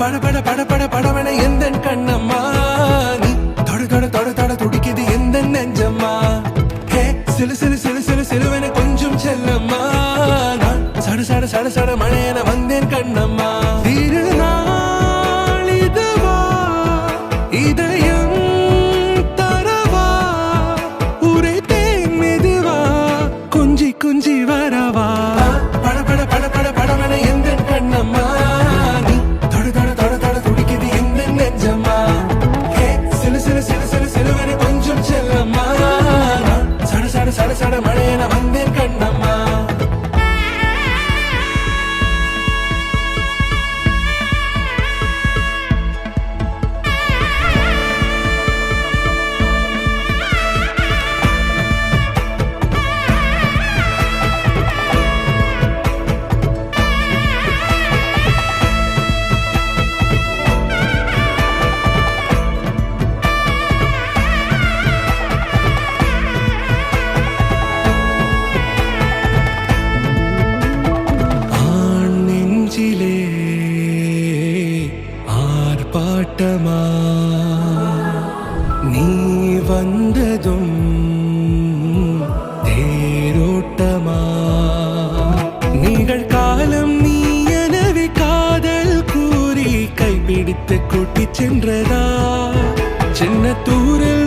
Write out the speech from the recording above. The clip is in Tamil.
பட பட பட படவன எந்த கண்ணம்மா நீ தொட தொட தொட தொட துடிக்குது எந்த நெஞ்சம்மா ஹே சிலு சிலு சிலு சிலு சிலுவன கொஞ்சம் செல்லம்மா நான் சட சட சட சட மழையன வந்தேன் கண்ணம்மா திருநாள் இதுவா இதயம் தரவா உரைத்தேன் மெதுவா குஞ்சி குஞ்சி வரவா பட பட பட பட படவன எந்த கண்ணம்மா நீ தொட தொட தொட தொட துடிக்குது எந்த நெஞ்சம்மா ஹே சிலு சிலு சிலு சிலு சிலுவன கொஞ்சம் செல்லம்மா நான் சட சட சட சட மழையன வந்தேன் கண்ணம்மா ஆர்ப்பாட்டமா நீ வந்ததும் தேரோட்டமா நிகழ்காலம் நீ எனவே காதல் கூறி கைப்பிடித்து கூட்டிச் சென்றதா சின்ன தூரல்